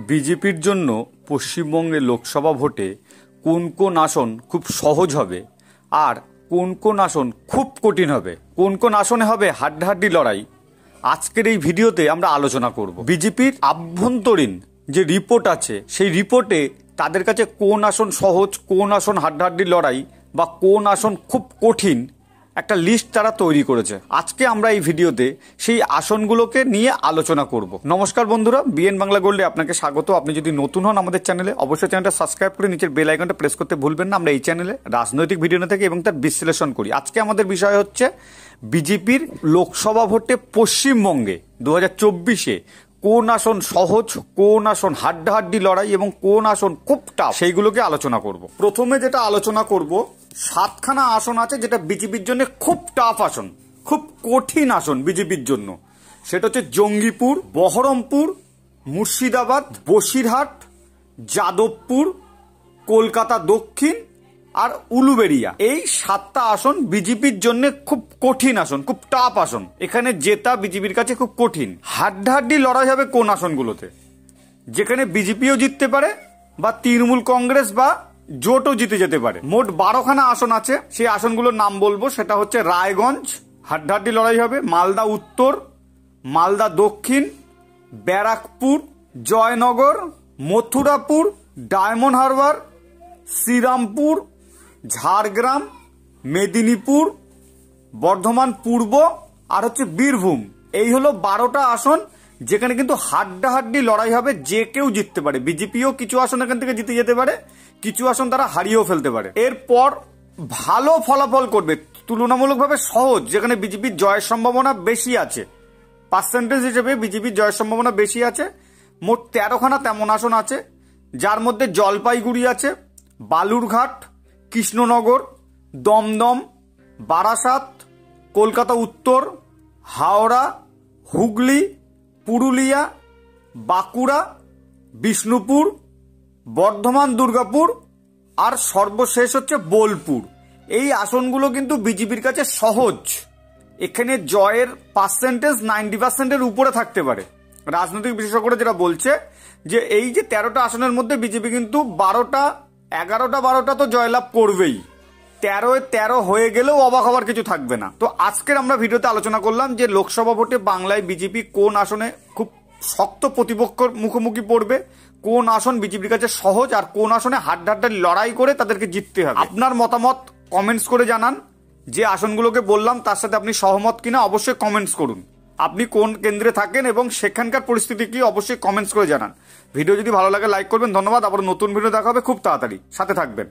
বিজেপির জন্য পশ্চিমবঙ্গে লোকসভা ভোটে কোন কোন আসন খুব সহজ হবে আর কোন কোন আসন খুব কঠিন হবে, কোন কোন আসনে হবে হাড্ডাহাড্ডি লড়াই, আজকের এই ভিডিওতে আমরা আলোচনা করব। বিজেপির আভ্যন্তরীণ যে রিপোর্ট আছে সেই রিপোর্টে তাদের কাছে কোন আসন সহজ, কোন আসন হাড্ডাহাড্ডি লড়াই বা কোন আসন খুব কঠিন একটা লিস্ট তারা তৈরি করেছে। আজকে আমরা এই ভিডিওতে সেই আসনগুলোকে নিয়ে আলোচনা করব। নমস্কার বন্ধুরা, বিএন বাংলা গোল্ডে আপনাকে স্বাগত। আপনি যদি নতুন হন আমাদের চ্যানেলে, অবশ্যই চ্যানেলটা সাবস্ক্রাইব করে নিচের বেল আইকনটা প্রেস করতে ভুলবেন না। আমরা এই চ্যানেলে রাজনৈতিক ভিডিও নিয়ে থাকি এবং তার বিশ্লেষণ করি। আজকে আমাদের বিষয় হচ্ছে বিজেপির লোকসভা ভোটে পশ্চিমবঙ্গে 2024-এ কোন আসন সহজ, কোন আসন হাড্ডাহাড্ডি লড়াই এবং কোন আসন খুব টাফ, সেইগুলোকে আলোচনা করব। প্রথমে যেটা আলোচনা করব, 7খানা আসন আছে যেটা বিজেপির জন্য খুব টাফ আসন, খুব কঠিন আসন বিজেপির জন্য। সেটা হচ্ছে জঙ্গিপুর, বহরমপুর, মুর্শিদাবাদ, বসিরহাট, যাদবপুর, কলকাতা দক্ষিণ আর উলুবেড়িয়া। এই 7টা আসন বিজেপির জন্য খুব কঠিন আসন, খুব টাফ আসন। এখানে জেতা বিজেপির কাছে খুব কঠিন। হাড্ডাহাড্ডি লড়াই হবে কোন আসনগুলোতে, যেখানে বিজেপিও জিততে পারে বা তৃণমূল কংগ্রেস বা জোটও জিতে যেতে পারে। মোট 12খানা আসন আছে, সেই আসনগুলোর নাম বলবো। সেটা হচ্ছে রায়গঞ্জ, হাড্ডাহাড্ডি লড়াই হবে। মালদা উত্তর, মালদা দক্ষিণ, ব্যারাকপুর, জয়নগর, মথুরাপুর, ডায়মন্ড হারবার, শ্রীরামপুর, ঝাড়গ্রাম, মেদিনীপুর, বর্ধমান পূর্ব আর হচ্ছে বীরভূম। এই হলো 12টা আসন যেখানে কিন্তু হাড্ডাহাড্ডি লড়াই হবে, যে কেউ জিততে পারে। বিজেপিও কিছু আসন এখান থেকে জিতে যেতে পারে, কিছু আসন তারা হারিয়েও ফেলতে পারে। এরপর ভালো ফলাফল করবে, তুলনামূলকভাবে সহজ, যেখানে বিজেপির জয়ের সম্ভাবনা বেশি আছে, পার্সেন্টেজ হিসেবে বিজেপির জয়ের সম্ভাবনা বেশি আছে। মোট 13খানা তেমন আসন আছে, যার মধ্যে জলপাইগুড়ি আছে, বালুরঘাট, কৃষ্ণনগর, দমদম, বারাসাত, কলকাতা উত্তর, হাওড়া, হুগলি, পুরুলিয়া, বাঁকুড়া, বিষ্ণুপুর, বর্ধমান দুর্গাপুর আর সর্বশেষ হচ্ছে বোলপুর। এই আসনগুলো কিন্তু বিজেপির কাছে সহজ। এখানে জয়ের পার্সেন্টেজ 90%-এর উপরে থাকতে পারে। রাজনৈতিক বিশেষজ্ঞরা যেটা বলছে যে এই যে 13টা আসনের মধ্যে বিজেপি কিন্তু 11টা তো জয়লাভ করবেই। 13 হয়ে গেলেও অবাক হওয়ার কিছু থাকবে না। তো আজকের আমরা ভিডিওতে আলোচনা করলাম যে লোকসভা ভোটে বাংলায় বিজেপি কোন আসনে খুব শক্ত প্রতিপক্ষর মুখোমুখি পড়বে, কোন আসন বিজেপির কাছে সহজ আর কোন আসনে হাড্ডাহাড্ডি লড়াই করে তাদেরকে জিততে হবে। আপনার মতামত কমেন্টস করে জানান। যে আসনগুলোকে বললাম তার সাথে আপনি সহমত কিনা অবশ্যই কমেন্টস করুন। আপনি কোন কেন্দ্রে থাকেন এবং সেখানকার পরিস্থিতি কি অবশ্যই কমেন্টস করে জানান। ভিডিও যদি ভালো লাগে লাইক করবেন। ধন্যবাদ। আবার নতুন ভিডিও দেখা হবে খুব তাড়াতাড়ি, সাথে থাকবেন।